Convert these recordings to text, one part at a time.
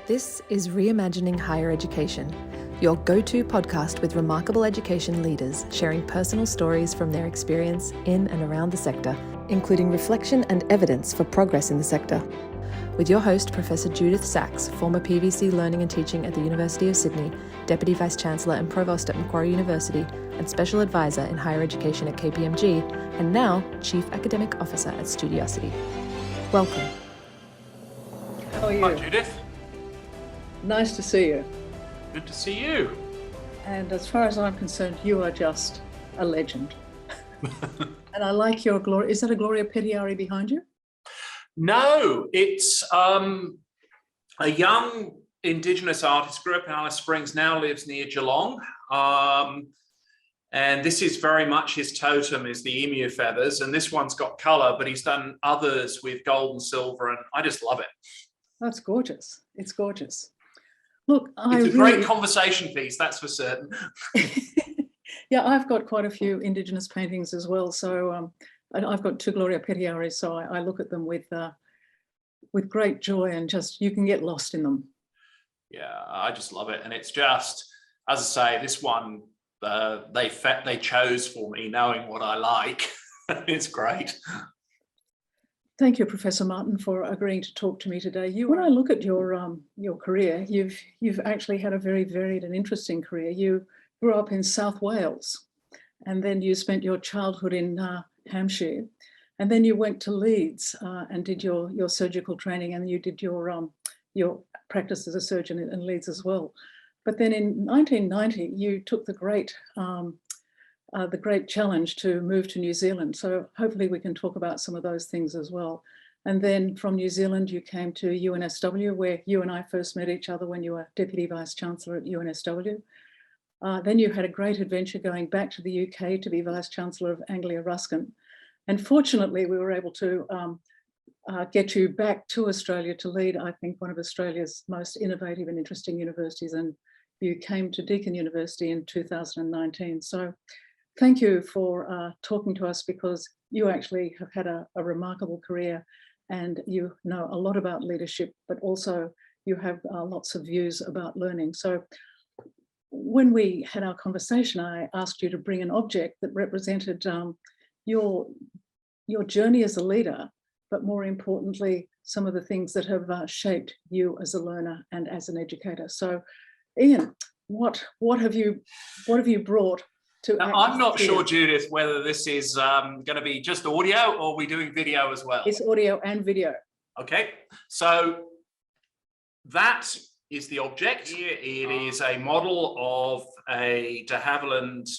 This is Reimagining Higher Education, your go-to podcast with remarkable education leaders sharing personal stories from their experience in and around the sector, including reflection and evidence for progress in the sector. With your host, Professor Judyth Sachs, former PVC Learning and Teaching at the University of Sydney, Deputy Vice-Chancellor and Provost at Macquarie University, and Special Advisor in Higher Education at KPMG, and now Chief Academic Officer at Studiosity. Welcome. How are you? Hi, Judyth. Nice to see you. Good to see you. And as far as I'm concerned, you are just a legend. And I like your Gloria. Is that a Gloria Pettiari behind you? No, it's a young Indigenous artist group in Alice Springs, now lives near Geelong. And this is very much his totem, is the emu feathers. And this one's got colour, but he's done others with gold and silver, and I just love it. That's gorgeous. It's gorgeous. Look, it's a great conversation piece, that's for certain. Yeah, I've got quite a few Indigenous paintings as well. So I've got two Gloria Pettiaris, so I look at them with great joy, and just you can get lost in them. Yeah, I just love it. And it's just, as I say, this one, they chose for me knowing what I like. It's great. Thank you, Professor Martin, for agreeing to talk to me today. When I look at your career, you've actually had a very varied and interesting career. You grew up in South Wales, and then you spent your childhood in Hampshire, and then you went to Leeds and did your surgical training, and you did your practice as a surgeon in Leeds as well. But then in 1990, you took the great challenge to move to New Zealand. So hopefully we can talk about some of those things as well. And then from New Zealand, you came to UNSW, where you and I first met each other when you were Deputy Vice-Chancellor at UNSW. Then you had a great adventure going back to the UK to be Vice-Chancellor of Anglia Ruskin. And fortunately, we were able to get you back to Australia to lead, I think, one of Australia's most innovative and interesting universities. And you came to Deakin University in 2019. So thank you for talking to us, because you actually have had a remarkable career, and you know a lot about leadership, but also you have lots of views about learning. So when we had our conversation, I asked you to bring an object that represented your journey as a leader, but more importantly, some of the things that have shaped you as a learner and as an educator. So Iain, what have you brought? Now, I'm not sure, Judyth, whether this is going to be just audio or are we doing video as well? It's audio and video. Okay, so that is the object. Here it is a model of a de Havilland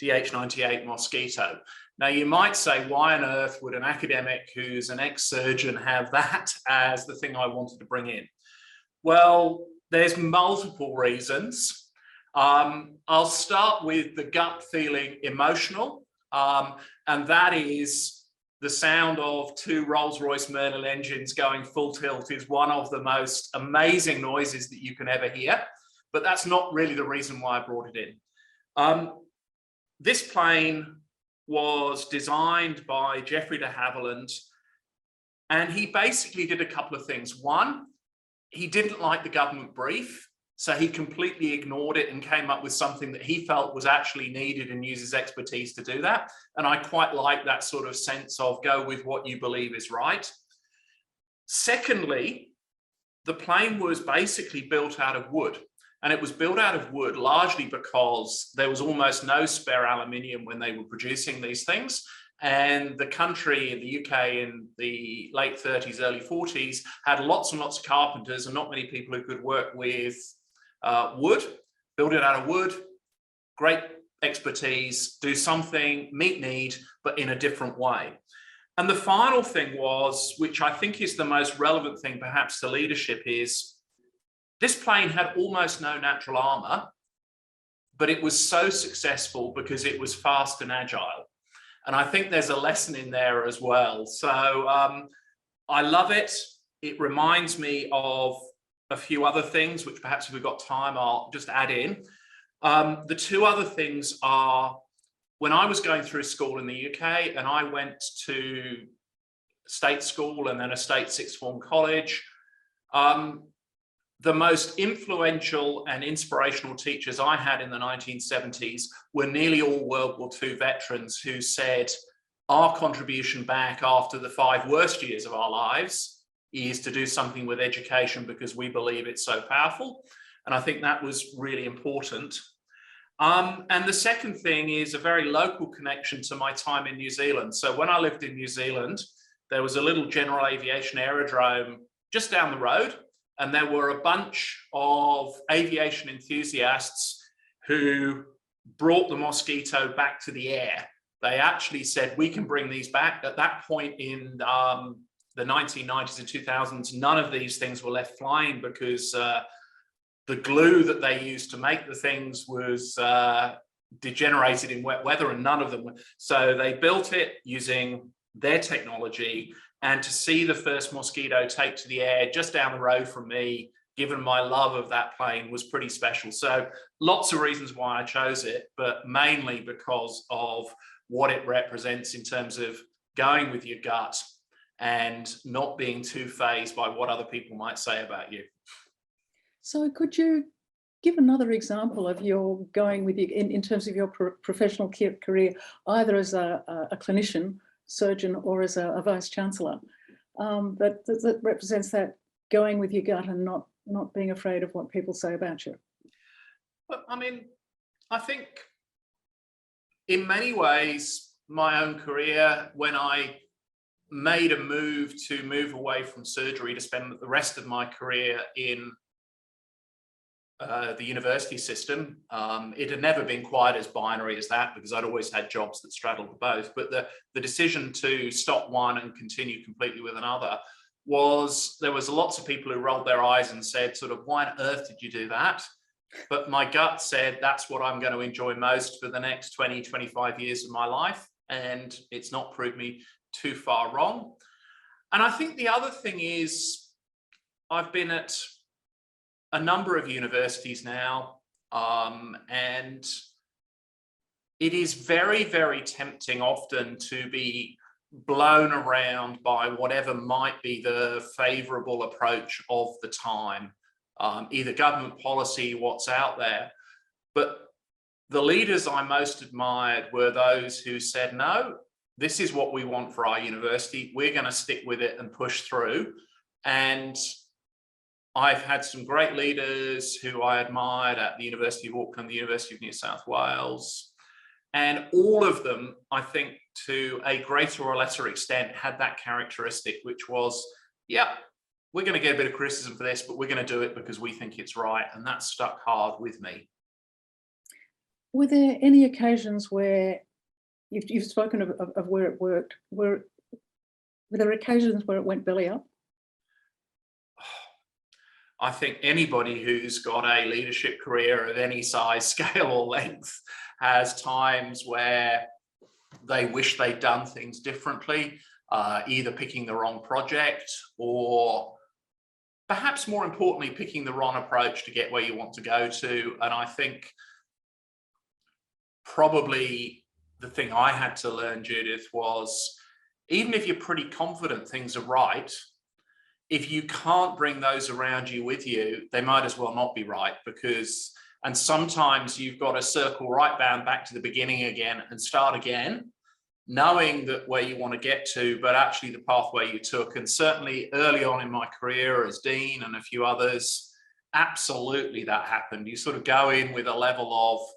DH98 Mosquito. Now, you might say, why on earth would an academic who's an ex-surgeon have that as the thing I wanted to bring in? Well, there's multiple reasons. I'll start with the gut feeling emotional, and that is the sound of two Rolls-Royce Merlin engines going full tilt is one of the most amazing noises that you can ever hear, but that's not really the reason why I brought it in. This plane was designed by Geoffrey de Havilland, and he basically did a couple of things. One, he didn't like the government brief, so he completely ignored it and came up with something that he felt was actually needed and used his expertise to do that. And I quite like that sort of sense of go with what you believe is right. Secondly, the plane was basically built out of wood. And it was built out of wood largely because there was almost no spare aluminium when they were producing these things. And the country in the UK in the late 30s, early 40s had lots and lots of carpenters and not many people who could work with wood. Build it out of wood, great expertise, do something, meet need, but in a different way. And the final thing was, which I think is the most relevant thing perhaps to leadership, is this plane had almost no natural armor, but it was so successful because it was fast and agile. And I think there's a lesson in there as well. So I love it. It reminds me of a few other things, which perhaps if we've got time, I'll just add in. The two other things are, when I was going through school in the UK and I went to state school and then a state sixth form college, the most influential and inspirational teachers I had in the 1970s were nearly all World War II veterans who said, our contribution back after the 5 worst years of our lives is to do something with education because we believe it's so powerful. And I think that was really important. And the second thing is a very local connection to my time in New Zealand. So when I lived in New Zealand, there was a little general aviation aerodrome just down the road. And there were a bunch of aviation enthusiasts who brought the Mosquito back to the air. They actually said, we can bring these back. At that point in the 1990s and 2000s, none of these things were left flying because the glue that they used to make the things was degenerated in wet weather, and none of them were. So they built it using their technology, and to see the first Mosquito take to the air just down the road from me, given my love of that plane, was pretty special. So lots of reasons why I chose it, but mainly because of what it represents in terms of going with your gut and not being too fazed by what other people might say about you. So could you give another example of your going with you in terms of your professional career, either as a clinician, surgeon, or as a vice chancellor, that represents that going with your gut and not being afraid of what people say about you? Well, I mean, I think in many ways, my own career, when I made a move to move away from surgery to spend the rest of my career in the university system, it had never been quite as binary as that because I'd always had jobs that straddled both. But the decision to stop one and continue completely with another was, there was lots of people who rolled their eyes and said, sort of, why on earth did you do that? But my gut said, that's what I'm going to enjoy most for the next 20, 25 years of my life. And it's not proved me too far wrong. And I think the other thing is, I've been at a number of universities now, and it is very, very tempting often to be blown around by whatever might be the favorable approach of the time, either government policy, what's out there. But the leaders I most admired were those who said, no, this is what we want for our university. We're going to stick with it and push through. And I've had some great leaders who I admired at the University of Auckland, the University of New South Wales, and all of them, I think, to a greater or lesser extent, had that characteristic, which was, yeah, we're going to get a bit of criticism for this, but we're going to do it because we think it's right. And that stuck hard with me. Were there any occasions where you've spoken of where it worked? Were there occasions where it went belly up? I think anybody who's got a leadership career of any size, scale, or length has times where they wish they'd done things differently, either picking the wrong project or perhaps more importantly, picking the wrong approach to get where you want to go to. And I think probably the thing I had to learn, Judyth, was even if you're pretty confident things are right, if you can't bring those around you with you, they might as well not be right, because, and sometimes you've got to circle right back to the beginning again and start again, knowing that where you want to get to, but actually the pathway you took. And certainly early on in my career as dean and a few others, absolutely that happened. You sort of go in with a level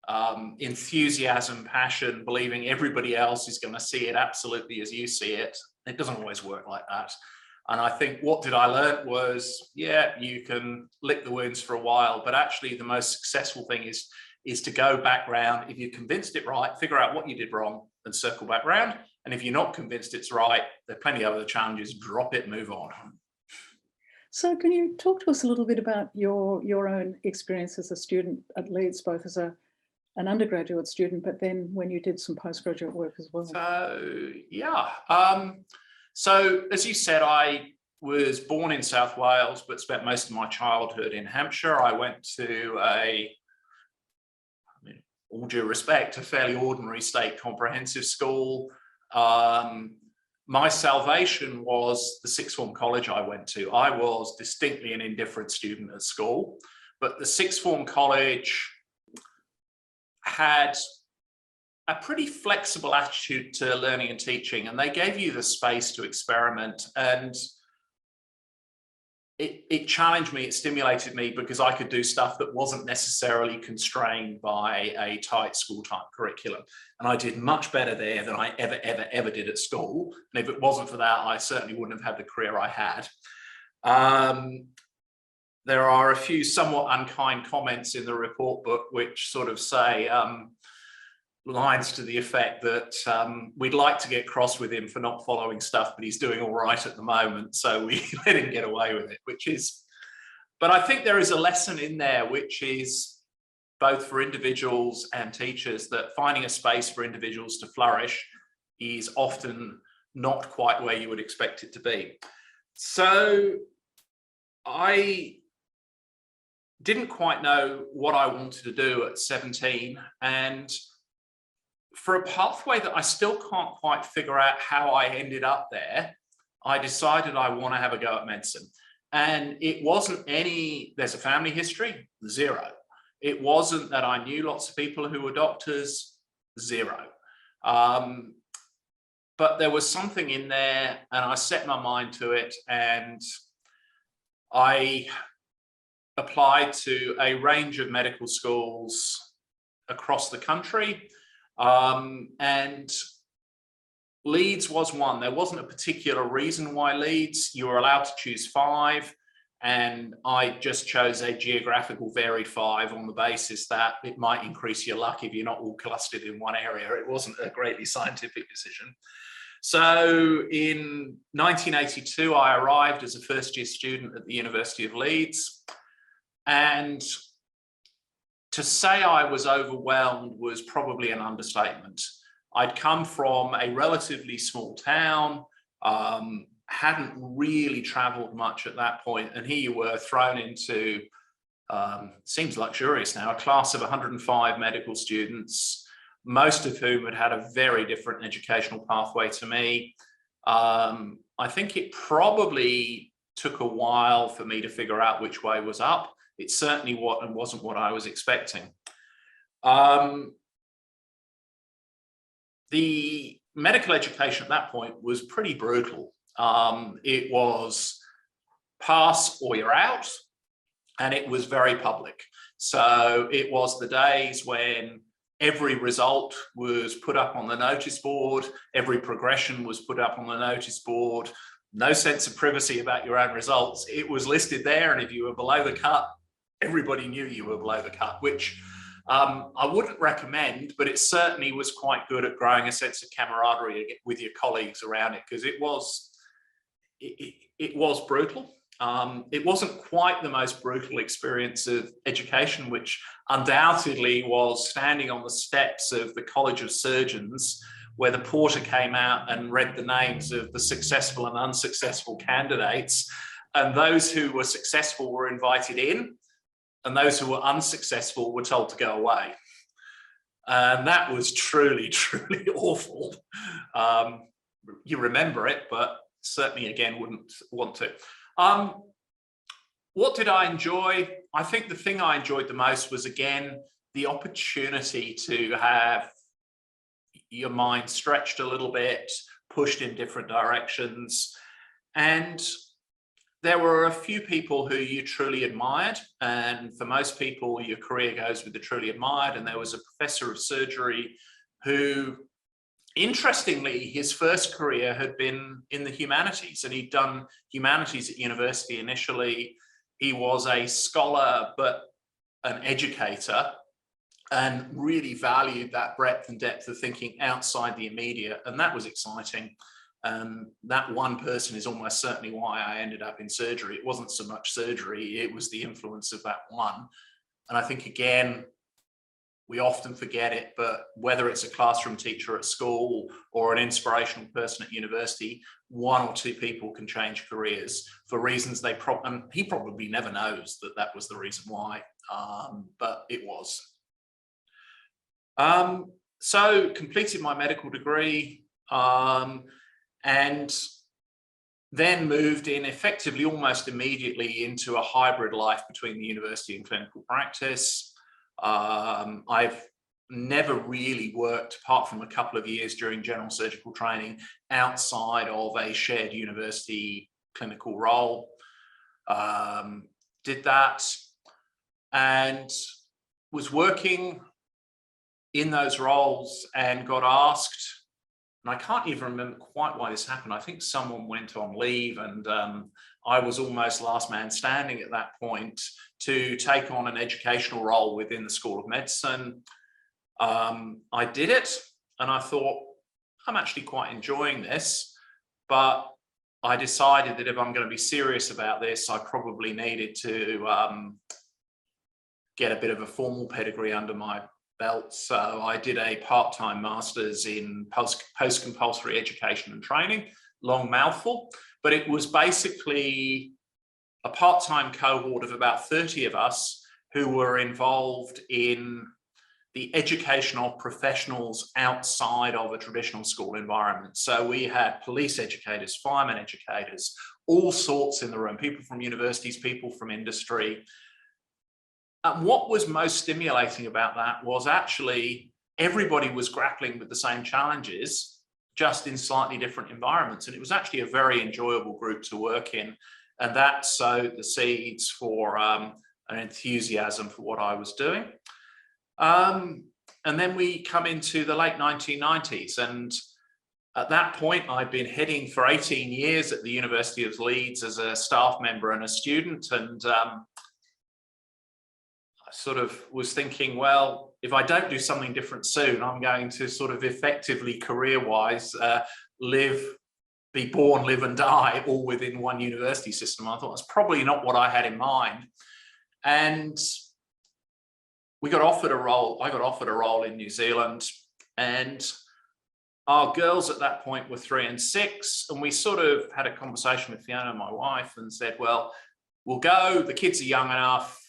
of enthusiasm, passion, believing everybody else is going to see it absolutely as you see it. It doesn't always work like that. And I think what did I learn was, yeah, you can lick the wounds for a while, but actually the most successful thing is to go back round. If you're convinced it right, figure out what you did wrong and circle back round. And if you're not convinced it's right, there are plenty of other challenges, drop it, move on. So can you talk to us a little bit about your own experience as a student at Leeds, both as an undergraduate student, but then when you did some postgraduate work as well? So, yeah. So as you said, I was born in South Wales, but spent most of my childhood in Hampshire. I went to all due respect, a fairly ordinary state comprehensive school. my salvation was the sixth form college I went to. I was distinctly an indifferent student at school, but the sixth form college had a pretty flexible attitude to learning and teaching, and they gave you the space to experiment, and it challenged me, it stimulated me, because I could do stuff that wasn't necessarily constrained by a tight school type curriculum. And I did much better there than I ever did at school. And if it wasn't for that, I certainly wouldn't have had the career I had. There are a few somewhat unkind comments in the report book which sort of say lines to the effect that we'd like to get cross with him for not following stuff, but he's doing all right at the moment, so we let him get away with it, which is, but I think there is a lesson in there which is both for individuals and teachers, that finding a space for individuals to flourish is often not quite where you would expect it to be. So I didn't quite know what I wanted to do at 17, and for a pathway that I still can't quite figure out how I ended up there, I decided I want to have a go at medicine. And it wasn't any, there's a family history, zero. It wasn't that I knew lots of people who were doctors, zero. But there was something in there, and I set my mind to it, and I applied to a range of medical schools across the country. And Leeds was one. There wasn't a particular reason why Leeds. You were allowed to choose 5, and I just chose a geographical varied 5 on the basis that it might increase your luck if you're not all clustered in one area. It wasn't a greatly scientific decision. So in 1982, I arrived as a first-year student at the University of Leeds, and to say I was overwhelmed was probably an understatement. I'd come from a relatively small town, hadn't really traveled much at that point, and here you were thrown into, seems luxurious now, a class of 105 medical students, most of whom had had a very different educational pathway to me. I think it probably took a while for me to figure out which way was up. It certainly wasn't what I was expecting. The medical education at that point was pretty brutal. It was pass or you're out, and it was very public. So it was the days when every result was put up on the notice board, every progression was put up on the notice board, no sense of privacy about your own results. It was listed there, and if you were below the cut, everybody knew you were below the cut, which I wouldn't recommend, but it certainly was quite good at growing a sense of camaraderie with your colleagues around it, because it was brutal. It wasn't quite the most brutal experience of education, which undoubtedly was standing on the steps of the College of Surgeons, where the porter came out and read the names of the successful and unsuccessful candidates, and those who were successful were invited in, and those who were unsuccessful were told to go away. And that was truly, truly awful. You remember it, but certainly, again, wouldn't want to. What did I enjoy? I think the thing I enjoyed the most was, again, the opportunity to have your mind stretched a little bit, pushed in different directions. And there were a few people who you truly admired, and for most people, your career goes with the truly admired. And there was a professor of surgery who, interestingly, his first career had been in the humanities, and he'd done humanities at university initially. He was a scholar, but an educator, and really valued that breadth and depth of thinking outside the immediate, and that was exciting. That one person is almost certainly why I ended up in surgery. It wasn't so much surgery, it was the influence of that one. And I think, again, we often forget it, but whether it's a classroom teacher at school or an inspirational person at university, 1 or 2 people can change careers for reasons and he probably never knows that that was the reason why, but it was. So completed my medical degree, and then moved in effectively almost immediately into a hybrid life between the university and clinical practice. I've never really worked, apart from a couple of years during general surgical training, outside of a shared university clinical role. Did that and was working in those roles and got asked, and I can't even remember quite why this happened. I think someone went on leave and I was almost last man standing at that point to take on an educational role within the School of Medicine. I did it and I thought, I'm actually quite enjoying this, but I decided that if I'm going to be serious about this, I probably needed to get a bit of a formal pedigree under my belt. So I did a part-time master's in post-compulsory education and training, long mouthful, but it was basically a part-time cohort of about 30 of us who were involved in the education of professionals outside of a traditional school environment. So we had police educators, firemen educators, all sorts in the room, people from universities, people from industry. And what was most stimulating about that was actually everybody was grappling with the same challenges, just in slightly different environments. And it was actually a very enjoyable group to work in. And that sowed the seeds for an enthusiasm for what I was doing. And then we come into the late 1990s. And at that point, I'd been heading for 18 years at the University of Leeds as a staff member and a student. And I sort of was thinking, well, if I don't do something different soon, I'm going to sort of effectively career-wise be born, live and die all within one university system. I thought that's probably not what I had in mind. And we got offered a role. I got offered a role in New Zealand, and our girls at that point were 3 and 6. And we sort of had a conversation with Fiona, my wife, and said, well, we'll go, the kids are young enough.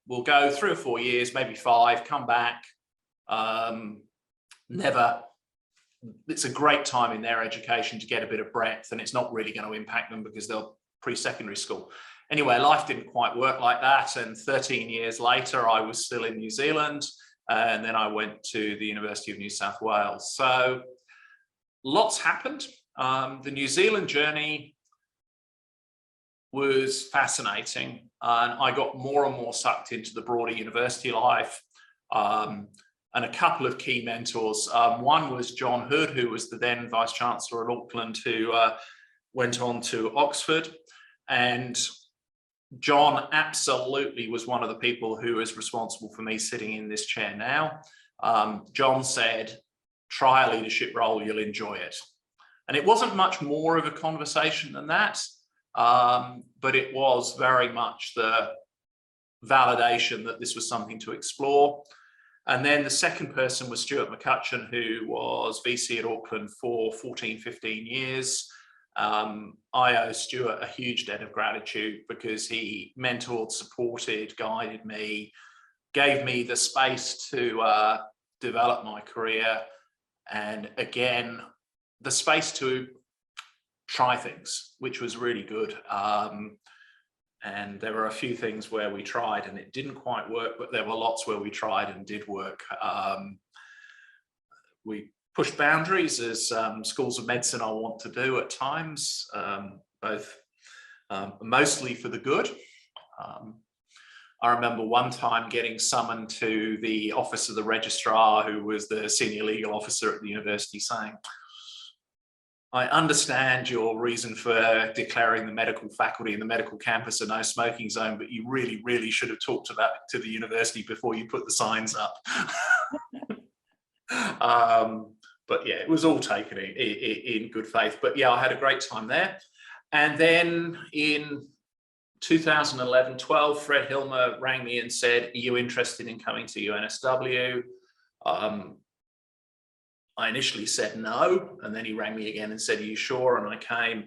We'll go 3 or 4 years, maybe 5, come back. It's a great time in their education to get a bit of breadth, and it's not really going to impact them because they're pre-secondary school. Anyway, life didn't quite work like that. And 13 years later, I was still in New Zealand. And then I went to the University of New South Wales. So lots happened. The New Zealand journey was fascinating. And I got more and more sucked into the broader university life. And a couple of key mentors. One was John Hood, who was the then Vice Chancellor at Auckland, who went on to Oxford. And John absolutely was one of the people who is responsible for me sitting in this chair now. John said, try a leadership role, you'll enjoy it. And it wasn't much more of a conversation than that, but it was very much the validation that this was something to explore. And then the second person was Stuart McCutcheon, who was VC at Auckland for 14, 15 years. I owe Stuart a huge debt of gratitude because he mentored, supported, guided me, gave me the space to develop my career. And again, the space to try things, which was really good. And there were a few things where we tried and it didn't quite work, but there were lots where we tried and did work. We pushed boundaries as schools of medicine I want to do at times, both mostly for the good. I remember one time getting summoned to the office of the registrar, who was the senior legal officer at the university, saying, I understand your reason for declaring the medical faculty and the medical campus a no smoking zone, but you really, really should have talked about it to the university before you put the signs up. But yeah, it was all taken in good faith. But yeah, I had a great time there. And then in 2011-12, Fred Hilmer rang me and said, are you interested in coming to UNSW? I initially said no, and then he rang me again and said, are you sure? And I came,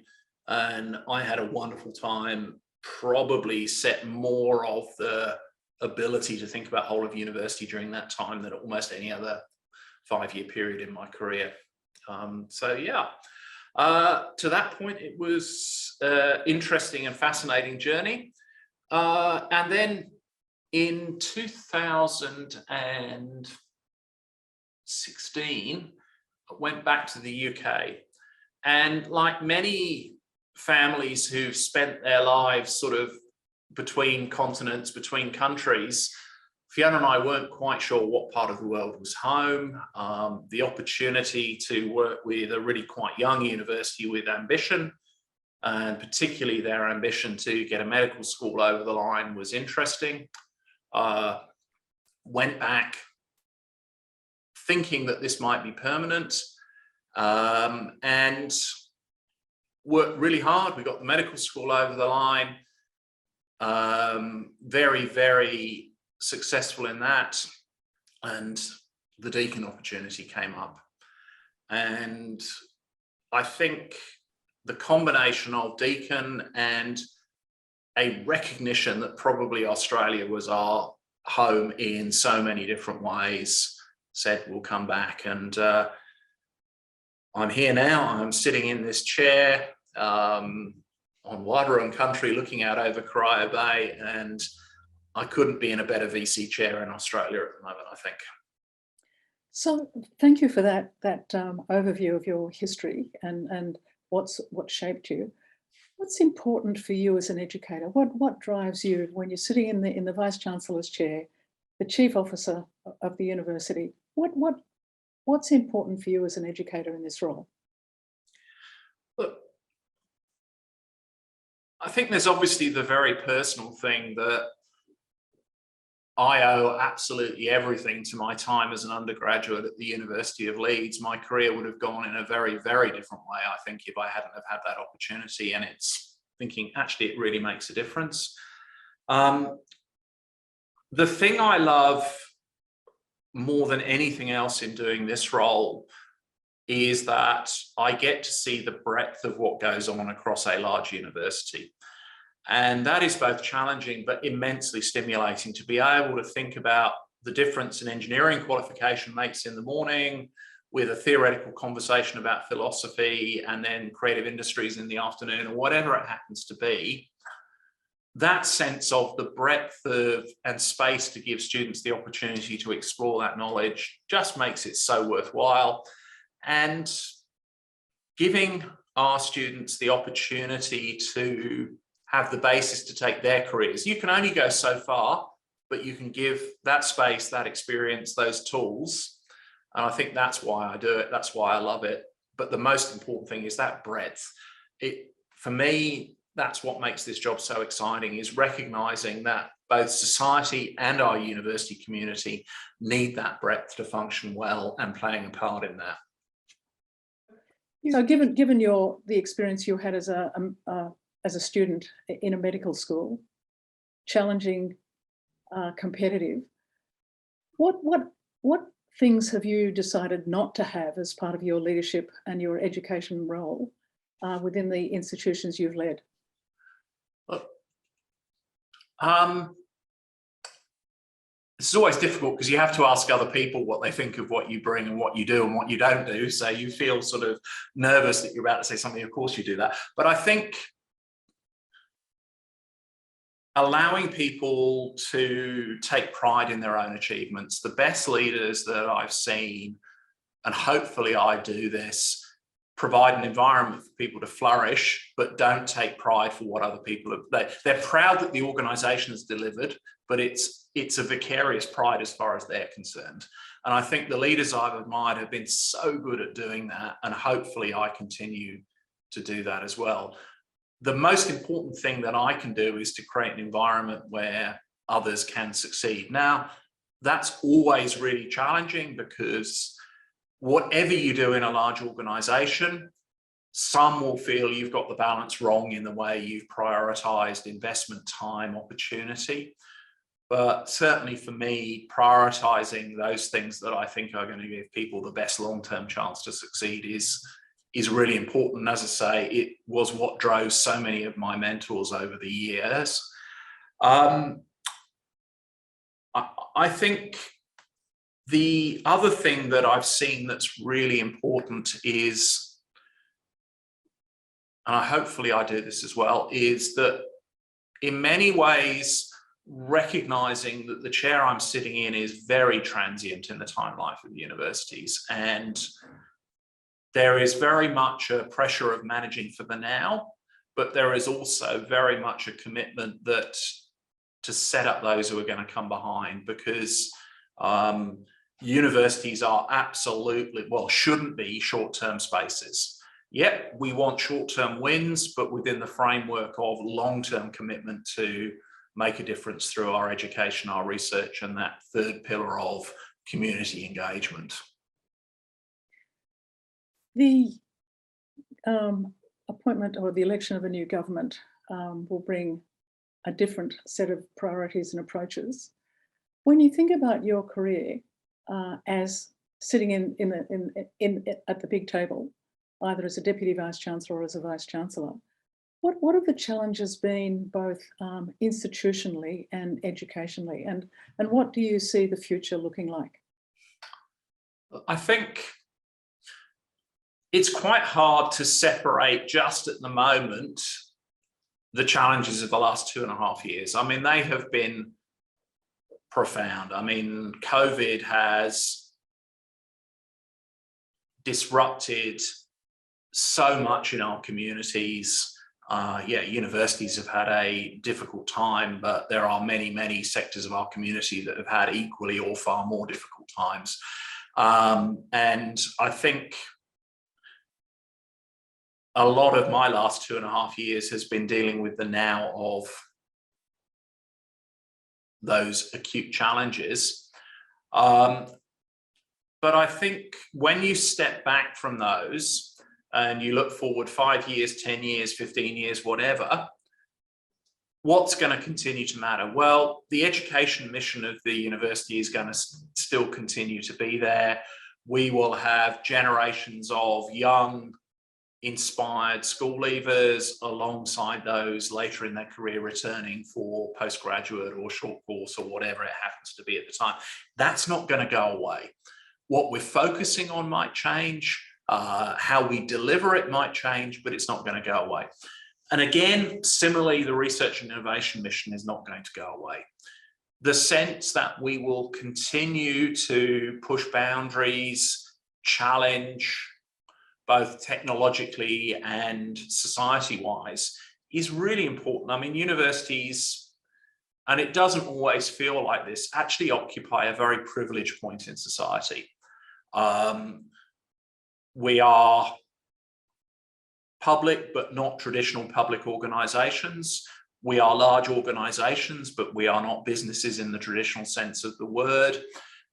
and I had a wonderful time, probably set more of the ability to think about whole of university during that time than almost any other 5-year period in my career. So yeah, To that point, it was an interesting and fascinating journey. And then in 2016, I went back to the UK. And like many families who've spent their lives sort of between continents, between countries, Fiona and I weren't quite sure what part of the world was home. The opportunity to work with a really quite young university with ambition, and particularly their ambition to get a medical school over the line, was interesting. Went back thinking that this might be permanent, and worked really hard. We got the medical school over the line. Very, very successful in that, and the Deakin opportunity came up. And I think the combination of Deakin and a recognition that probably Australia was our home in so many different ways said we'll come back. And I'm here now. I'm sitting in this chair on Wadawurrung country looking out over Corio Bay, and I couldn't be in a better VC chair in Australia at the moment, I think. So thank you for that overview of your history and what shaped you. What's important for you as an educator? What drives you when you're sitting in the Vice Chancellor's chair, the Chief Officer of the university? What's important for you as an educator in this role? Look, I think there's obviously the very personal thing that I owe absolutely everything to my time as an undergraduate at the University of Leeds. My career would have gone in a very, very different way, I think, if I hadn't have had that opportunity. And it's thinking, actually, it really makes a difference. The thing I love more than anything else in doing this role is that I get to see the breadth of what goes on across a large university. And that is both challenging but immensely stimulating, to be able to think about the difference an engineering qualification makes in the morning with a theoretical conversation about philosophy, and then creative industries in the afternoon, or whatever it happens to be. That sense of the breadth of and space to give students the opportunity to explore that knowledge just makes it so worthwhile. And giving our students the opportunity to have the basis to take their careers. You can only go so far, but you can give that space, that experience, those tools. And I think that's why I do it. That's why I love it. But the most important thing is that breadth. For me, that's what makes this job so exciting, is recognizing that both society and our university community need that breadth to function well, and playing a part in that. So given the experience you had as a student in a medical school, challenging, competitive, what things have you decided not to have as part of your leadership and your education role within the institutions you've led? It's always difficult because you have to ask other people what they think of what you bring and what you do and what you don't do. So you feel sort of nervous that you're about to say something. Of course you do that. But I think allowing people to take pride in their own achievements, the best leaders that I've seen, and hopefully I do this, provide an environment for people to flourish, but don't take pride for what other people have. They're proud that the organization has delivered, but it's a vicarious pride as far as they're concerned. And I think the leaders I've admired have been so good at doing that, and hopefully I continue to do that as well. The most important thing that I can do is to create an environment where others can succeed. Now, that's always really challenging, because whatever you do in a large organization, some will feel you've got the balance wrong in the way you've prioritized investment, time, opportunity. But certainly for me, prioritizing those things that I think are going to give people the best long-term chance to succeed is really important. And as I say, it was what drove so many of my mentors over the years. I think the other thing that I've seen that's really important is and hopefully I do this as well, is that in many ways, recognizing that the chair I'm sitting in is very transient in the time life of universities, and there is very much a pressure of managing for the now, but there is also very much a commitment that to set up those who are going to come behind, because universities are absolutely, well, shouldn't be short-term spaces. Yep, we want short-term wins, but within the framework of long-term commitment to make a difference through our education, our research, and that third pillar of community engagement. The appointment or the election of a new government will bring a different set of priorities and approaches. When you think about your career as sitting at the big table, either as a Deputy Vice-Chancellor or as a Vice-Chancellor, what have the challenges been both institutionally and educationally, and what do you see the future looking like? I think it's quite hard to separate just at the moment the challenges of the last 2.5 years. I mean, they have been profound. I mean, COVID has disrupted so much in our communities. Yeah, universities have had a difficult time, but there are many, many sectors of our community that have had equally or far more difficult times. And I think a lot of my last 2.5 years has been dealing with the now of those acute challenges. But I think when you step back from those and you look forward 5 years, 10 years, 15 years, whatever, what's going to continue to matter? Well, the education mission of the university is going to still continue to be there. We will have generations of young, inspired school leavers alongside those later in their career returning for postgraduate or short course or whatever it happens to be at the time. That's not going to go away. What we're focusing on might change, how we deliver it might change, but it's not going to go away. And again, similarly, the research and innovation mission is not going to go away. The sense that we will continue to push boundaries, challenge, both technologically and society-wise, is really important. I mean, universities, and it doesn't always feel like this, actually occupy a very privileged point in society. We are public, but not traditional public organizations. We are large organizations, but we are not businesses in the traditional sense of the word.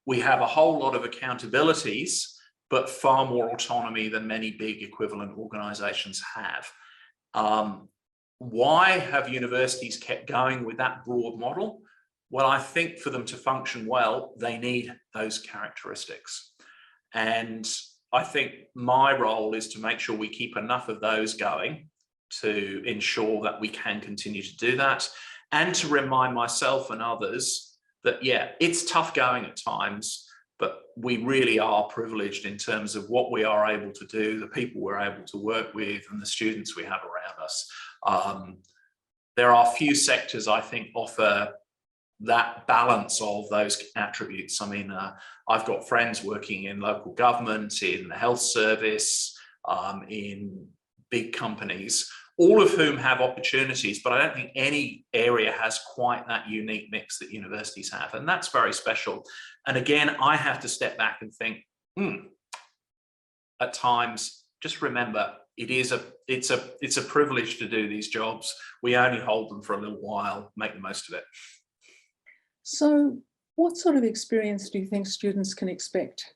We have a whole lot of accountabilities, but far more autonomy than many big equivalent organizations have. Why have universities kept going with that broad model? Well, I think for them to function well, they need those characteristics. And I think my role is to make sure we keep enough of those going to ensure that we can continue to do that, and to remind myself and others that, yeah, it's tough going at times, but we really are privileged in terms of what we are able to do, the people we're able to work with, and the students we have around us. There are few sectors I think offer that balance of those attributes. I mean, I've got friends working in local government, in the health service, in big companies, all of whom have opportunities, but I don't think any area has quite that unique mix that universities have, and that's very special. And again, I have to step back and think, at times, just remember, it's a privilege to do these jobs. We only hold them for a little while, make the most of it. So what sort of experience do you think students can expect?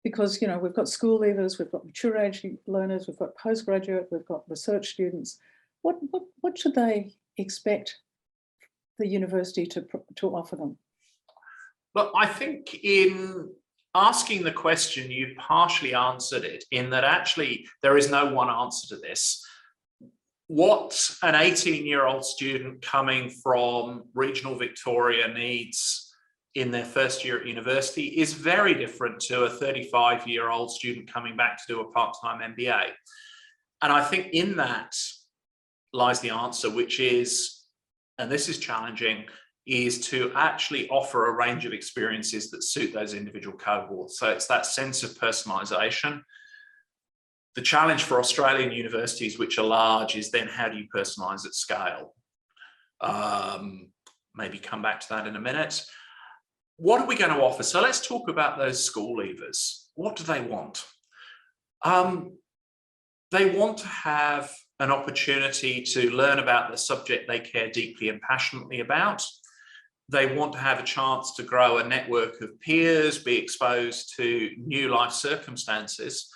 Because, you know, we've got school leavers, we've got mature age learners, we've got postgraduate, we've got research students. What should they expect the university to offer them? Look, I think in asking the question, you've partially answered it, in that actually there is no one answer to this. What an 18-year-old student coming from regional Victoria needs in their first year at university is very different to a 35-year-old student coming back to do a part-time MBA. And I think in that lies the answer, which is, and this is challenging, is to actually offer a range of experiences that suit those individual cohorts. So it's that sense of personalisation. The challenge for Australian universities, which are large, is then how do you personalise at scale? Maybe come back to that in a minute. What are we going to offer? So let's talk about those school leavers. What do they want? They want to have an opportunity to learn about the subject they care deeply and passionately about. They want to have a chance to grow a network of peers, be exposed to new life circumstances.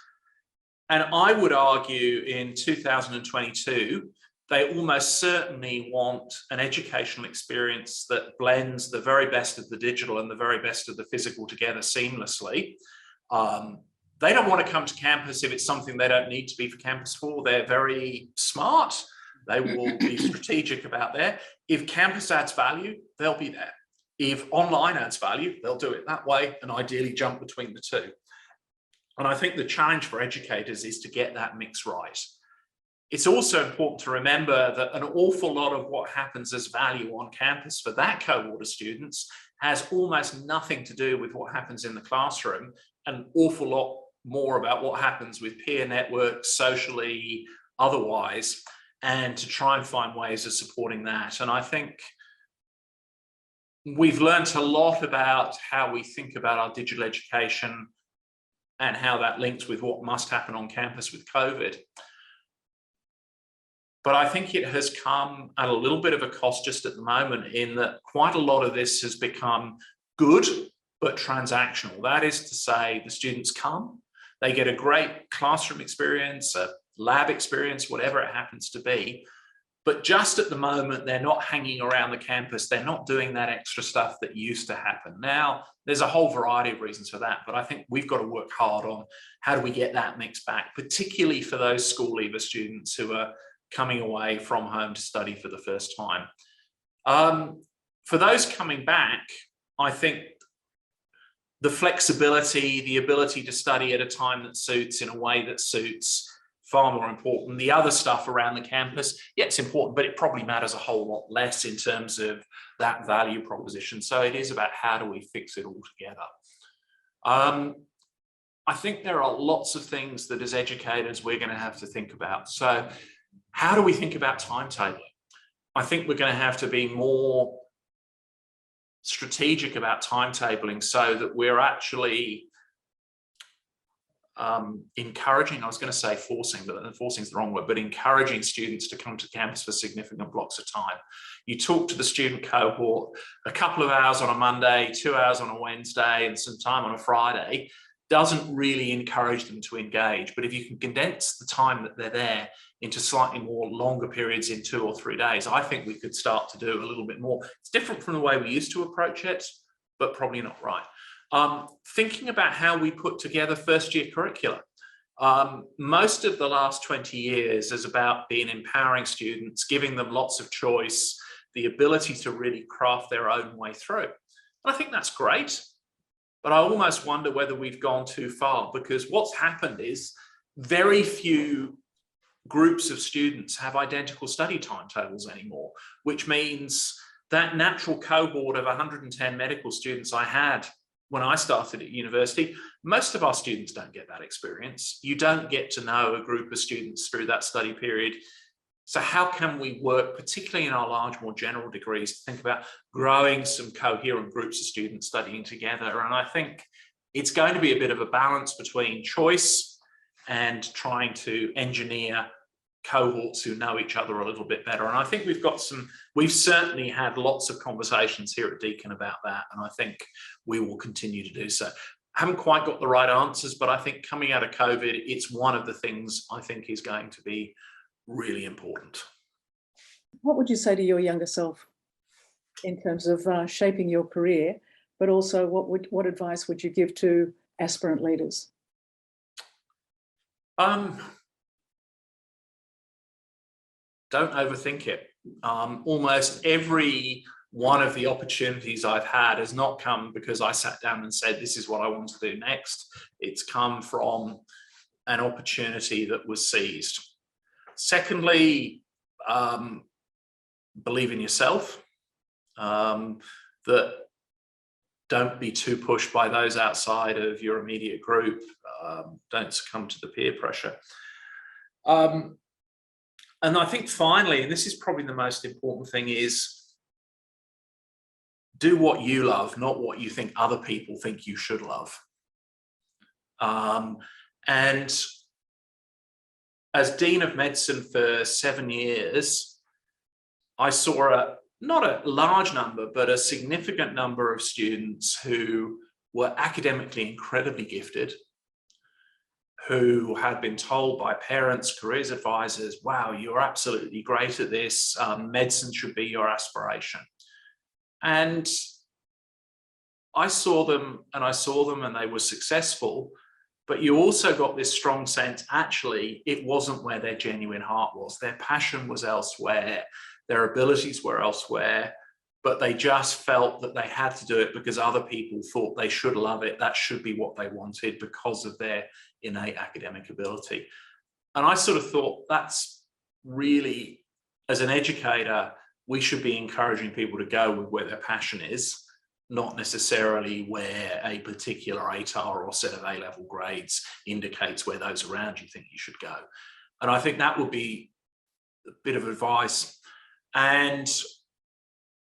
And I would argue in 2022, they almost certainly want an educational experience that blends the very best of the digital and the very best of the physical together seamlessly. They don't want to come to campus if it's something they don't need to be for campus for. They're very smart. They will be strategic about that. If campus adds value, they'll be there. If online adds value, they'll do it that way and ideally jump between the two. And I think the challenge for educators is to get that mix right. It's also important to remember that an awful lot of what happens as value on campus for that cohort of students has almost nothing to do with what happens in the classroom, an awful lot more about what happens with peer networks, socially, otherwise, and to try and find ways of supporting that. And I think we've learned a lot about how we think about our digital education and how that links with what must happen on campus with COVID. But I think it has come at a little bit of a cost just at the moment, in that quite a lot of this has become good, but transactional. That is to say, the students come, they get a great classroom experience, a lab experience, whatever it happens to be. But just at the moment, they're not hanging around the campus. They're not doing that extra stuff that used to happen. Now, there's a whole variety of reasons for that, but I think we've got to work hard on how do we get that mix back, particularly for those school leaver students who are coming away from home to study for the first time. For those coming back, I think the flexibility, the ability to study at a time that suits in a way that suits, far more important. The other stuff around the campus, yeah, it's important, but it probably matters a whole lot less in terms of that value proposition. So it is about how do we fix it all together. I think there are lots of things that as educators we're going to have to think about. So how do we think about timetabling? I think we're going to have to be more strategic about timetabling so that we're actually encouraging, I was going to say forcing, but forcing is the wrong word, but encouraging students to come to campus for significant blocks of time. You talk to the student cohort, a couple of hours on a Monday, 2 hours on a Wednesday, and some time on a Friday doesn't really encourage them to engage. But if you can condense the time that they're there into slightly more longer periods in 2 or 3 days, I think we could start to do a little bit more. It's different from the way we used to approach it, but probably not right. Thinking about how we put together first-year curricula. Most of the last 20 years is about being empowering students, giving them lots of choice, the ability to really craft their own way through. And I think that's great, but I almost wonder whether we've gone too far, because what's happened is very few groups of students have identical study timetables anymore, which means that natural cohort of 110 medical students I had when I started at university, most of our students don't get that experience. You don't get to know a group of students through that study period. So how can we work, particularly in our large, more general degrees, to think about growing some coherent groups of students studying together? And I think it's going to be a bit of a balance between choice and trying to engineer cohorts who know each other a little bit better. And I think we've certainly had lots of conversations here at Deakin about that, and I think we will continue to do so. I haven't quite got the right answers, but I think coming out of COVID, it's one of the things I think is going to be really important. What would you say to your younger self in terms of shaping your career, but also what advice would you give to aspirant leaders? Don't overthink it. Almost every one of the opportunities I've had has not come because I sat down and said, this is what I want to do next. It's come from an opportunity that was seized. Secondly, believe in yourself. That don't be too pushed by those outside of your immediate group. Don't succumb to the peer pressure. And I think finally, and this is probably the most important thing, is do what you love, not what you think other people think you should love. And as Dean of Medicine for 7 years, I saw not a large number, but a significant number of students who were academically incredibly gifted, who had been told by parents, careers advisors, wow, you're absolutely great at this, medicine should be your aspiration. And I saw them and they were successful, but you also got this strong sense, actually, it wasn't where their genuine heart was. Their passion was elsewhere, their abilities were elsewhere, but they just felt that they had to do it because other people thought they should love it. That should be what they wanted because of their innate academic ability. And I sort of thought that's really, as an educator, we should be encouraging people to go with where their passion is, not necessarily where a particular ATAR or set of A-level grades indicates where those around you think you should go. And I think that would be a bit of advice. And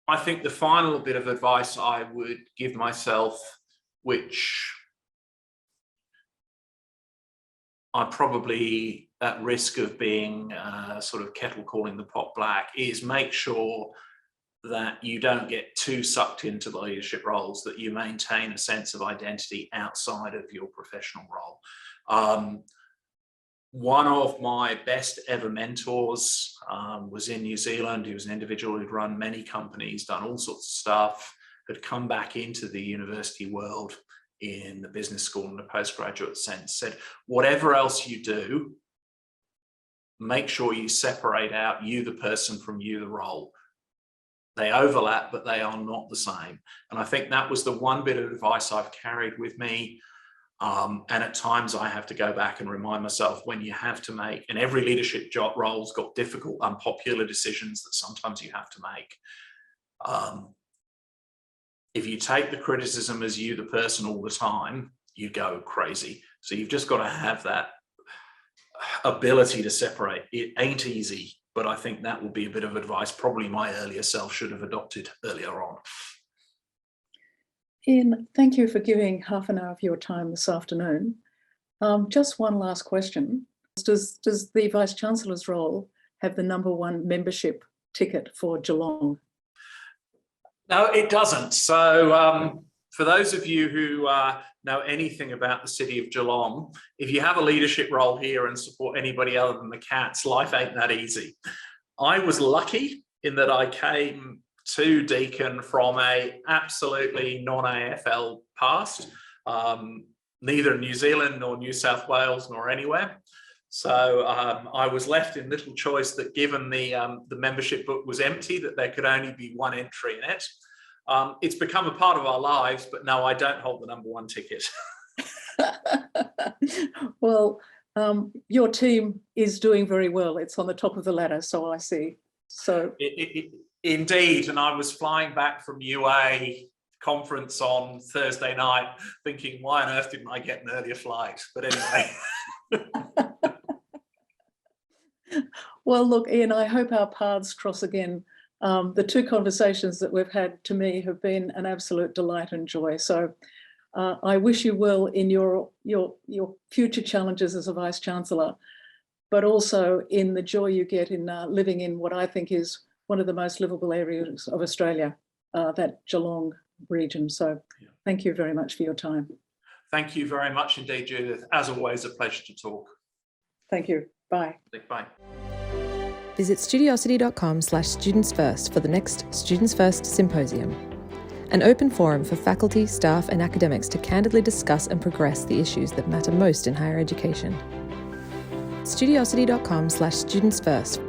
I think the final bit of advice I would give myself, which I'm probably at risk of being sort of kettle calling the pot black, is make sure that you don't get too sucked into the leadership roles, that you maintain a sense of identity outside of your professional role. One of my best ever mentors was in New Zealand. He was an individual who'd run many companies, done all sorts of stuff, had come back into the university world in the business school in a postgraduate sense, said, whatever else you do, make sure you separate out you, the person, from you, the role. They overlap, but they are not the same. And I think that was the one bit of advice I've carried with me. And at times I have to go back and remind myself, when you have to make, and every leadership job role's got difficult, unpopular decisions that sometimes you have to make. If you take the criticism as you, the person, all the time, you go crazy. So you've just got to have that ability to separate. It ain't easy, but I think that will be a bit of advice probably my earlier self should have adopted earlier on. Iain, thank you for giving half an hour of your time this afternoon. Just one last question. Does the Vice-Chancellor's role have the #1 membership ticket for Geelong? No, it doesn't. So for those of you who know anything about the city of Geelong, if you have a leadership role here and support anybody other than the Cats, life ain't that easy. I was lucky in that I came to Deakin from a absolutely non-AFL past, neither New Zealand nor New South Wales nor anywhere. So I was left in little choice that, given the membership book was empty, that there could only be one entry in it. It's become a part of our lives, but no, I don't hold the #1 ticket. Well, your team is doing very well. It's on the top of the ladder, so I see. So indeed, and I was flying back from UA conference on Thursday night thinking, why on earth didn't I get an earlier flight? But anyway. Well, look, Iain, I hope our paths cross again. The two conversations that we've had, to me, have been an absolute delight and joy. So I wish you well in your future challenges as a Vice-Chancellor, but also in the joy you get in living in what I think is one of the most livable areas of Australia, that Geelong region. So thank you very much for your time. Thank you very much indeed, Judith. As always, a pleasure to talk. Thank you. Bye. Bye. Visit studiosity.com/Students First for the next Students First Symposium, an open forum for faculty, staff and academics to candidly discuss and progress the issues that matter most in higher education. studiosity.com/Students First